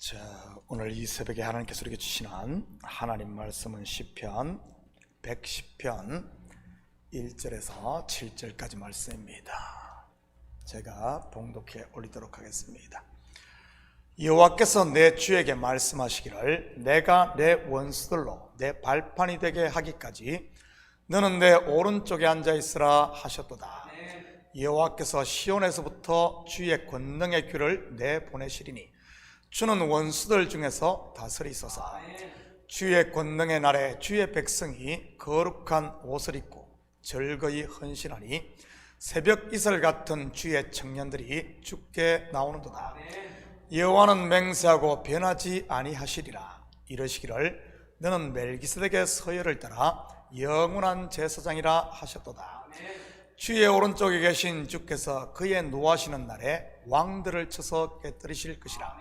자, 오늘 이 새벽에 하나님께서 우리에게 주시는 하나님 말씀은 시편 110편 1절에서 7절까지 말씀입니다. 제가 봉독해 올리도록 하겠습니다. 여호와께서 내 주에게 말씀하시기를 내가 내 원수들로 내 발판이 되게 하기까지 너는 내 오른쪽에 앉아있으라 하셨도다. 여호와께서 시온에서부터 주의 권능의 귀를 내보내시리니 주는 원수들 중에서 다스리소서. 주의 권능의 날에 주의 백성이 거룩한 옷을 입고 즐거이 헌신하니 새벽 이슬 같은 주의 청년들이 주께 나오는도다. 여호와는 맹세하고 변하지 아니하시리라. 이르시기를 너는 멜기세덱의 서열을 따라 영원한 제사장이라 하셨도다. 주의 오른쪽에 계신 주께서 그의 노하시는 날에 왕들을 쳐서 깨뜨리실 것이라.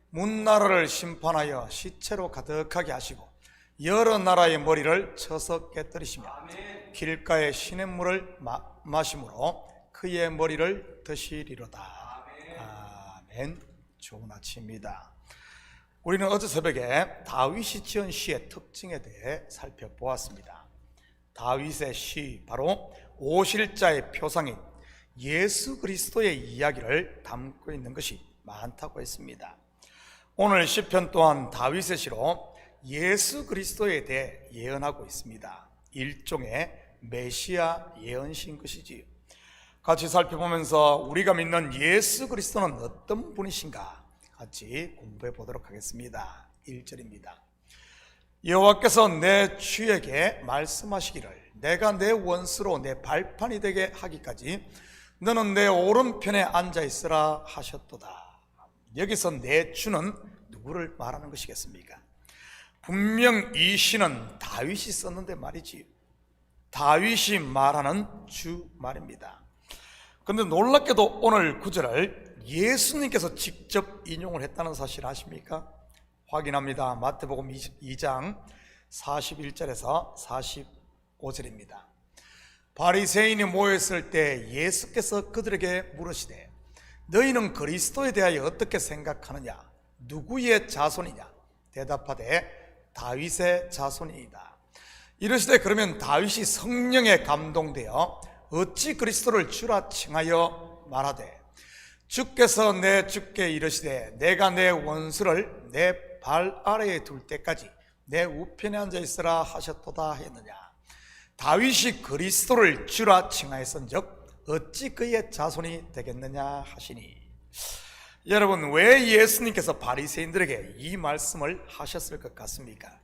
문나라를 심판하여 시체로 가득하게 하시고 여러 나라의 머리를 쳐서 깨뜨리시며 길가의 시냇물을 마심으로 그의 머리를 드시리로다. 아멘. 좋은 아침입니다. 우리는 어제 새벽에 다윗이 지은 시의 특징에 대해 살펴보았습니다. 다윗의 시, 바로 오실자의 표상인 예수 그리스도의 이야기를 담고 있는 것이 많다고 했습니다. 오늘 시편 또한 다윗의 시로 예수 그리스도에 대해 예언하고 있습니다. 일종의 메시아 예언신 것이지요. 같이 살펴보면서 우리가 믿는 예수 그리스도는 어떤 분이신가 같이 공부해 보도록 하겠습니다. 1절입니다. 여호와께서 내 주에게 말씀하시기를 내가 내 원수로 내 발판이 되게 하기까지 너는 내 오른편에 앉아있으라 하셨도다. 여기서 내 주는 누구를 말하는 것이겠습니까? 분명 이 시는 다윗이 썼는데 말이지, 다윗이 말하는 주 말입니다. 그런데 놀랍게도 오늘 구절을 예수님께서 직접 인용을 했다는 사실 아십니까? 확인합니다. 마태복음 2장 41절에서 45절입니다. 바리새인이 모였을 때 예수께서 그들에게 물으시되 너희는 그리스도에 대하여 어떻게 생각하느냐? 누구의 자손이냐? 대답하되 다윗의 자손이다. 이르시되 그러면 다윗이 성령에 감동되어 어찌 그리스도를 주라 칭하여 말하되 주께서 내 주께 이르시되 내가 내 원수를 내 발 아래에 둘 때까지 내 우편에 앉아 있으라 하셨도다 했느냐? 다윗이 그리스도를 주라 칭하였은즉 어찌 그의 자손이 되겠느냐 하시니. 여러분, 왜 예수님께서 바리새인들에게 이 말씀을 하셨을 것 같습니까?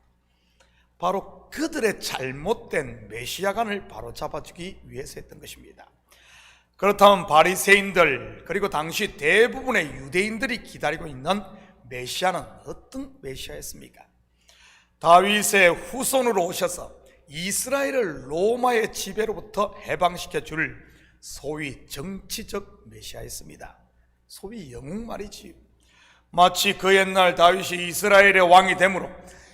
바로 그들의 잘못된 메시아관을 바로잡아주기 위해서 했던 것입니다. 그렇다면 바리새인들 그리고 당시 대부분의 유대인들이 기다리고 있는 메시아는 어떤 메시아였습니까? 다윗의 후손으로 오셔서 이스라엘을 로마의 지배로부터 해방시켜 줄 소위 정치적 메시아였습니다. 소위 영웅 말이지. 마치 그 옛날 다윗이 이스라엘의 왕이 되므로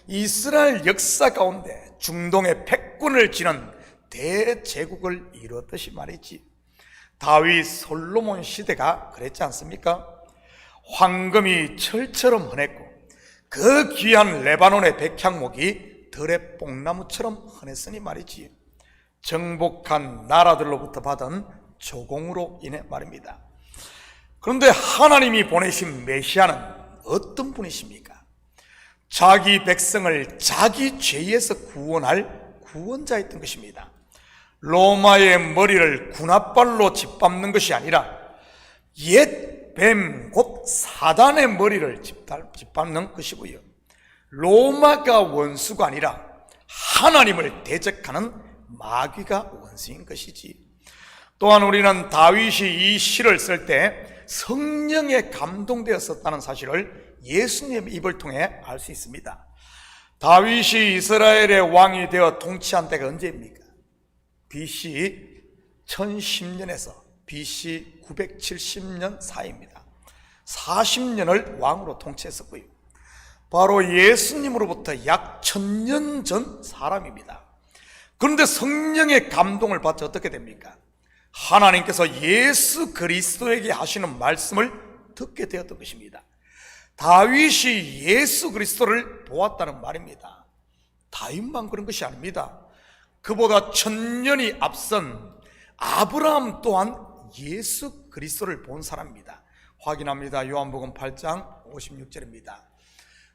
이스라엘 역사 가운데 중동의 패권을 지는 대제국을 이루었듯이 말이지. 다윗 솔로몬 시대가 그랬지 않습니까? 황금이 철처럼 흔했고 그 귀한 레바논의 백향목이 들의 뽕나무처럼 흔했으니 말이지. 정복한 나라들로부터 받은 조공으로 인해 말입니다. 그런데 하나님이 보내신 메시아는 어떤 분이십니까? 자기 백성을 자기 죄에서 구원할 구원자였던 것입니다. 로마의 머리를 군합발로 짓밟는 것이 아니라 옛 뱀, 곧 사단의 머리를 짓밟는 것이고요. 로마가 원수가 아니라 하나님을 대적하는 마귀가 원수인 것이지. 또한 우리는 다윗이 이 시를 쓸 때 성령에 감동되어 썼다는 사실을 예수님의 입을 통해 알 수 있습니다. 다윗이 이스라엘의 왕이 되어 통치한 때가 언제입니까? BC 1010년에서 BC 970년 사이입니다. 40년을 왕으로 통치했었고요. 바로 예수님으로부터 약 1000년 전 사람입니다. 그런데 성령의 감동을 받자 어떻게 됩니까? 하나님께서 예수 그리스도에게 하시는 말씀을 듣게 되었던 것입니다. 다윗이 예수 그리스도를 보았다는 말입니다. 다윗만 그런 것이 아닙니다. 그보다 천년이 앞선 아브라함 또한 예수 그리스도를 본 사람입니다. 확인합니다. 요한복음 8장 56절입니다.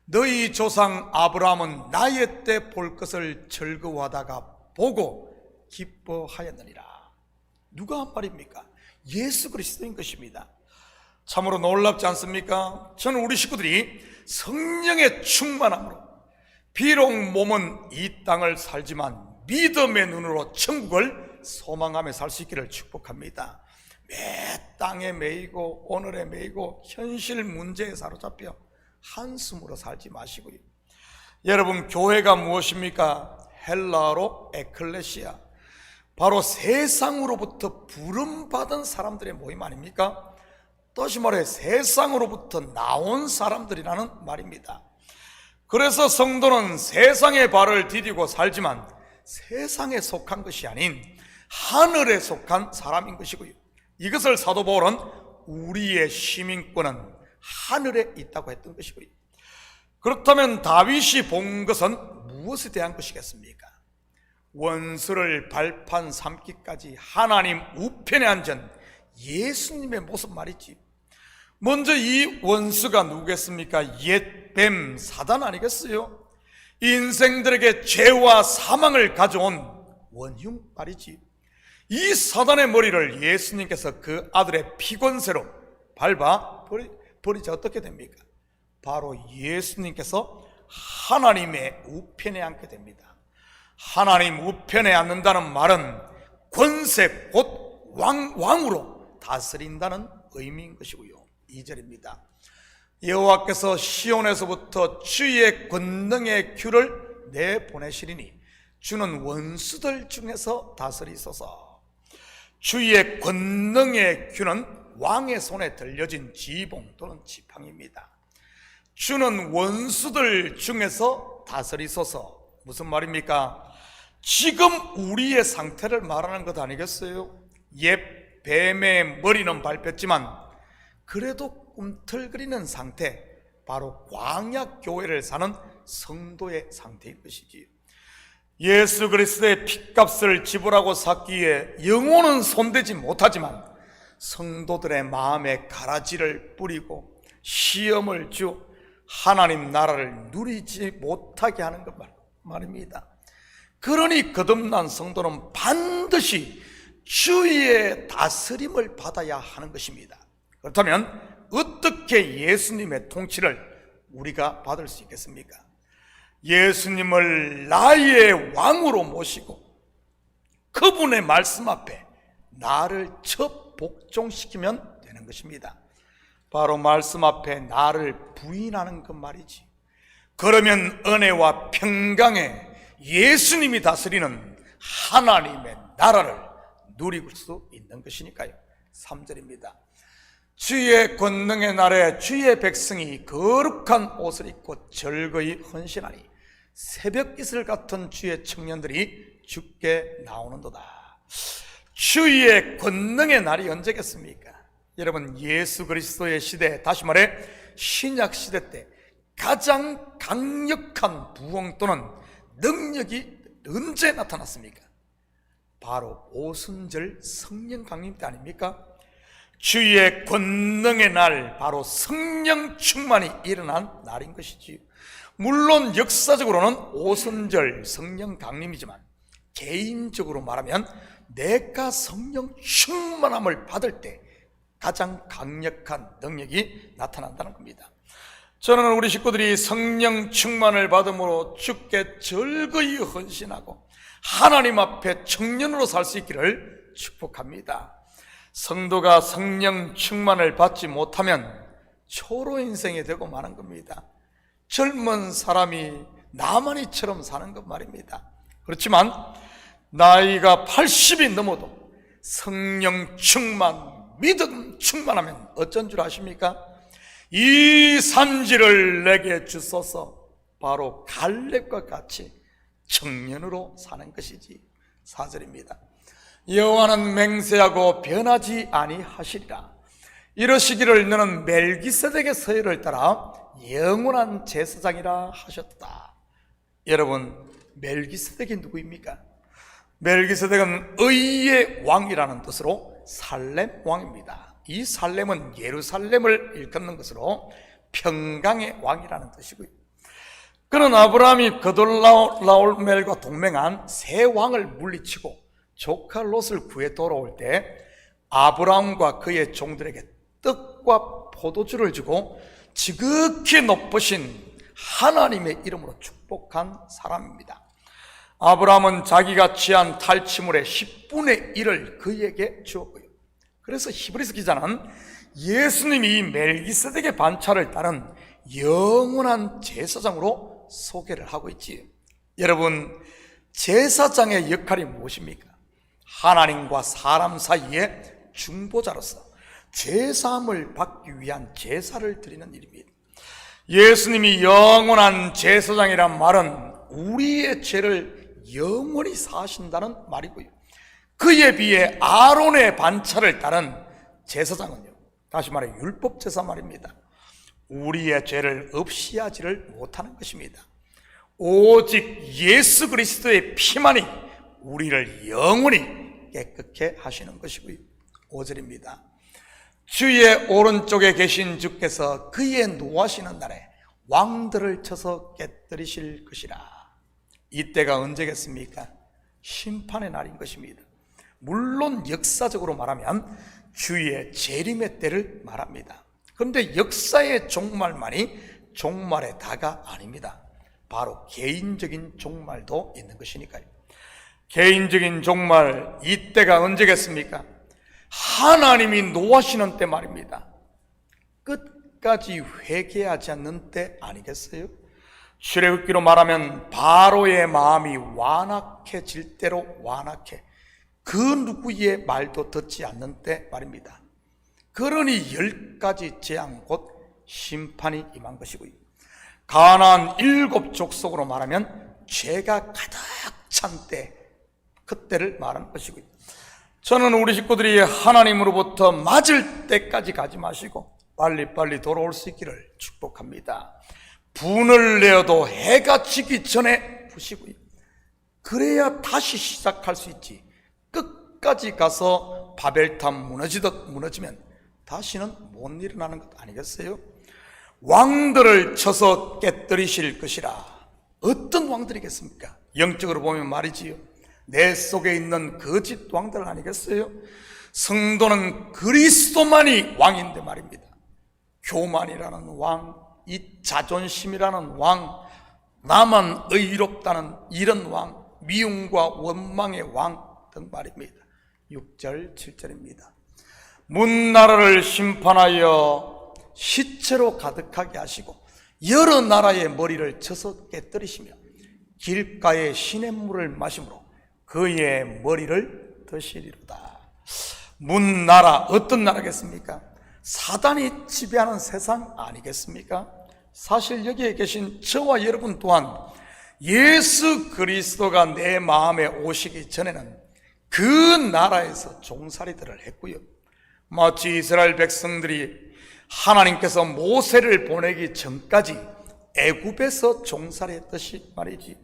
너희 조상 아브라함은 나의 때 볼 것을 즐거워하다가 보고 기뻐하였느니라. 누가 한 말입니까? 예수 그리스도인 것입니다. 참으로 놀랍지 않습니까? 저는 우리 식구들이 성령의 충만함으로 비록 몸은 이 땅을 살지만 믿음의 눈으로 천국을 소망하며 살 수 있기를 축복합니다. 매 땅에 매이고 오늘에 매이고 현실 문제에 사로잡혀 한숨으로 살지 마시고요. 여러분, 교회가 무엇입니까? 헬라어로 에클레시아, 바로 세상으로부터 부름받은 사람들의 모임 아닙니까? 다시 말해 세상으로부터 나온 사람들이라는 말입니다. 그래서 성도는 세상의 발을 디디고 살지만 세상에 속한 것이 아닌 하늘에 속한 사람인 것이고요. 이것을 사도 바울은 우리의 시민권은 하늘에 있다고 했던 것이고요. 그렇다면 다윗이 본 것은 무엇에 대한 것이겠습니까? 원수를 발판 삼기까지 하나님 우편에 앉은 예수님의 모습 말이지. 먼저 이 원수가 누구겠습니까? 옛뱀 사단 아니겠어요? 인생들에게 죄와 사망을 가져온 원흉 말이지. 이 사단의 머리를 예수님께서 그 아들의 피권세로 밟아 버리자 어떻게 됩니까? 바로 예수님께서 하나님의 우편에 앉게 됩니다. 하나님 우편에 앉는다는 말은 권세 곧 왕으로 다스린다는 의미인 것이고요. 2절입니다. 여호와께서 시온에서부터 주의 권능의 큐를 내보내시리니 주는 원수들 중에서 다스리소서. 주의 권능의 큐는 왕의 손에 들려진 지봉 또는 지팡입니다. 주는 원수들 중에서 다스리소서. 무슨 말입니까? 지금 우리의 상태를 말하는 것 아니겠어요? 옛 뱀의 머리는 밟혔지만 그래도 꿈틀거리는 상태, 바로 광야 교회를 사는 성도의 상태인 것이지요. 예수 그리스도의 핏값을 지불하고 샀기에 영혼은 손대지 못하지만 성도들의 마음에 가라지를 뿌리고 시험을 주 하나님 나라를 누리지 못하게 하는 것 말입니다. 그러니 거듭난 성도는 반드시 주의 다스림을 받아야 하는 것입니다. 그렇다면 어떻게 예수님의 통치를 우리가 받을 수 있겠습니까? 예수님을 나의 왕으로 모시고 그분의 말씀 앞에 나를 첫 복종시키면 되는 것입니다. 바로 말씀 앞에 나를 부인하는 것 말이지. 그러면 은혜와 평강에 예수님이 다스리는 하나님의 나라를 누릴 수 있는 것이니까요. 3절입니다. 주의 권능의 날에 주의 백성이 거룩한 옷을 입고 즐거이 헌신하니 새벽 이슬 같은 주의 청년들이 주께 나오는도다. 주의 권능의 날이 언제겠습니까? 여러분, 예수 그리스도의 시대, 다시 말해 신약 시대 때 가장 강력한 부흥 또는 능력이 언제 나타났습니까? 바로 오순절 성령 강림 때 아닙니까? 주의 권능의 날, 바로 성령 충만이 일어난 날인 것이지요. 물론 역사적으로는 오순절 성령 강림이지만 개인적으로 말하면 내가 성령 충만함을 받을 때 가장 강력한 능력이 나타난다는 겁니다. 저는 우리 식구들이 성령 충만을 받음으로 주께 즐거이 헌신하고 하나님 앞에 청년으로 살 수 있기를 축복합니다. 성도가 성령 충만을 받지 못하면 초로 인생이 되고 마는 겁니다. 젊은 사람이 나만이처럼 사는 것 말입니다. 그렇지만 나이가 80이 넘어도 성령 충만, 믿음 충만하면 어쩐 줄 아십니까? 이 산지를 내게 주소서. 바로 갈렙과 같이 청년으로 사는 것이지. 4절입니다. 여호와는 맹세하고 변하지 아니하시리라. 이러시기를 너는 멜기세덱의 서열을 따라 영원한 제사장이라 하셨다. 여러분, 멜기세덱이 누구입니까? 멜기세덱은 의의 왕이라는 뜻으로 살렘 왕입니다. 이 살렘은 예루살렘을 일컫는 것으로 평강의 왕이라는 뜻이고요. 그는 아브라함이 그돌라오멜과 동맹한 세 왕을 물리치고 조카 롯을 구해 돌아올 때 아브라함과 그의 종들에게 떡과 포도주를 주고 지극히 높으신 하나님의 이름으로 축복한 사람입니다. 아브라함은 자기가 취한 탈취물의 10분의 1을 그에게 주었고요. 그래서 히브리서 기자는 예수님이 이 멜기세덱의 반차를 따른 영원한 제사장으로 소개를 하고 있지요. 여러분, 제사장의 역할이 무엇입니까? 하나님과 사람 사이의 중보자로서 제사함을 받기 위한 제사를 드리는 일입니다. 예수님이 영원한 제사장이란 말은 우리의 죄를 영원히 사하신다는 말이고요. 그에 비해 아론의 반차를 따른 제사장은요, 다시 말해 율법제사 말입니다. 우리의 죄를 없이 하지를 못하는 것입니다. 오직 예수 그리스도의 피만이 우리를 영원히 깨끗게 하시는 것이고요. 5절입니다. 주의 오른쪽에 계신 주께서 그의 노하시는 날에 왕들을 쳐서 깨뜨리실 것이라. 이때가 언제겠습니까? 심판의 날인 것입니다. 물론 역사적으로 말하면 주의 재림의 때를 말합니다. 그런데 역사의 종말만이 종말의 다가 아닙니다. 바로 개인적인 종말도 있는 것이니까요. 개인적인 종말, 이때가 언제겠습니까? 하나님이 노하시는 때 말입니다. 끝까지 회개하지 않는 때 아니겠어요? 출애굽기로 말하면 바로의 마음이 완악해질 대로 완악해 그 누구의 말도 듣지 않는 때 말입니다. 그러니 10가지 재앙 곧 심판이 임한 것이고요. 가나안 7 족속으로 말하면 죄가 가득 찬 때, 그때를 말하는 것이고요. 저는 우리 식구들이 하나님으로부터 맞을 때까지 가지 마시고 빨리빨리 돌아올 수 있기를 축복합니다. 분을 내어도 해가 지기 전에 푸시고요. 그래야 다시 시작할 수 있지. 끝까지 가서 바벨탑 무너지듯 무너지면 다시는 못 일어나는 것 아니겠어요? 왕들을 쳐서 깨뜨리실 것이라. 어떤 왕들이겠습니까? 영적으로 보면 말이지요, 내 속에 있는 거짓 왕들 아니겠어요? 성도는 그리스도만이 왕인데 말입니다. 교만이라는 왕, 이 자존심이라는 왕, 나만 의롭다는 이런 왕, 미움과 원망의 왕 등 말입니다. 6절 7절입니다. 문나라를 심판하여 시체로 가득하게 하시고 여러 나라의 머리를 쳐서 깨뜨리시며 길가의 시냇물을 마심으로 그의 머리를 드시리로다. 문나라, 어떤 나라겠습니까? 사단이 지배하는 세상 아니겠습니까? 사실 여기에 계신 저와 여러분 또한 예수 그리스도가 내 마음에 오시기 전에는 그 나라에서 종살이들을 했고요. 마치 이스라엘 백성들이 하나님께서 모세를 보내기 전까지 애굽에서 종살이했듯이 말이지.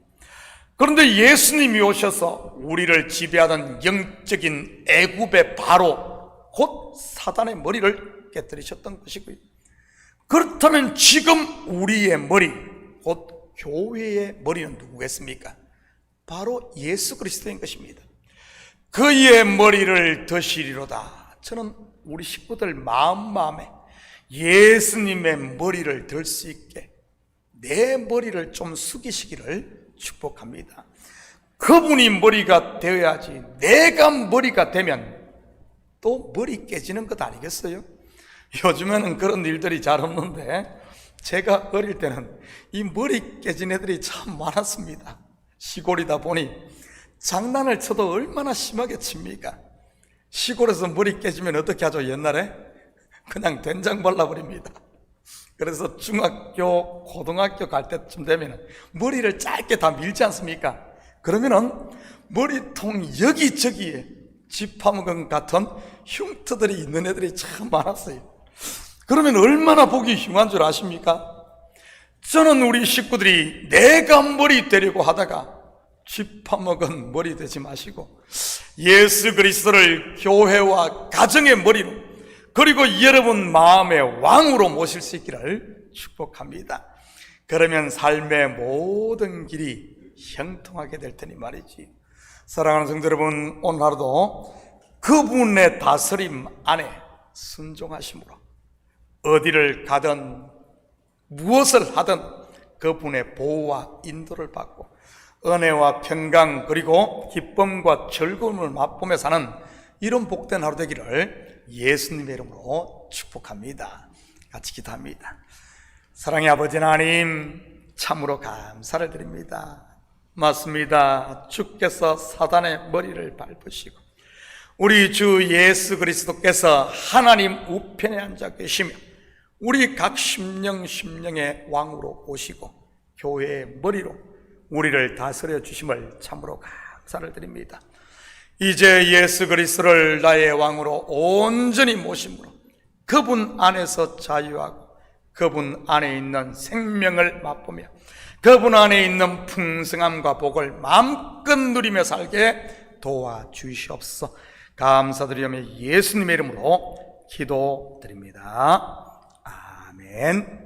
그런데 예수님이 오셔서 우리를 지배하던 영적인 애굽의 바로 곧 사단의 머리를 깨뜨리셨던 것이고요. 그렇다면 지금 우리의 머리, 곧 교회의 머리는 누구겠습니까? 바로 예수 그리스도인 것입니다. 그의 머리를 드시리로다. 저는 우리 식구들 마음에 예수님의 머리를 들 수 있게 내 머리를 좀 숙이시기를 축복합니다. 그분이 머리가 되어야지 내가 머리가 되면 또 머리 깨지는 것 아니겠어요? 요즘에는 그런 일들이 잘 없는데 제가 어릴 때는 이 머리 깨진 애들이 참 많았습니다. 시골이다 보니 장난을 쳐도 얼마나 심하게 칩니까? 시골에서 머리 깨지면 어떻게 하죠? 옛날에 그냥 된장 발라버립니다. 그래서 중학교, 고등학교 갈 때쯤 되면 머리를 짧게 다 밀지 않습니까? 그러면은 머리통 여기저기에 쥐파먹은 같은 흉터들이 있는 애들이 참 많았어요. 그러면 얼마나 보기 흉한 줄 아십니까? 저는 우리 식구들이 내가 머리 되려고 하다가 쥐파먹은 머리 되지 마시고 예수 그리스도를 교회와 가정의 머리로, 그리고 여러분 마음의 왕으로 모실 수 있기를 축복합니다. 그러면 삶의 모든 길이 형통하게 될 테니 말이지. 사랑하는 성도 여러분, 오늘 하루도 그분의 다스림 안에 순종하심으로 어디를 가든 무엇을 하든 그분의 보호와 인도를 받고 은혜와 평강 그리고 기쁨과 즐거움을 맛보며 사는 이런 복된 하루 되기를 예수님의 이름으로 축복합니다. 같이 기도합니다. 사랑의 아버지 하나님, 참으로 감사를 드립니다. 맞습니다. 주께서 사단의 머리를 밟으시고 우리 주 예수 그리스도께서 하나님 우편에 앉아 계시며 우리 각 심령의 왕으로 오시고 교회의 머리로 우리를 다스려 주심을 참으로 감사를 드립니다. 이제 예수 그리스도를 나의 왕으로 온전히 모심으로 그분 안에서 자유하고 그분 안에 있는 생명을 맛보며 그분 안에 있는 풍성함과 복을 마음껏 누리며 살게 도와주시옵소서. 감사드리며 예수님의 이름으로 기도드립니다. 아멘.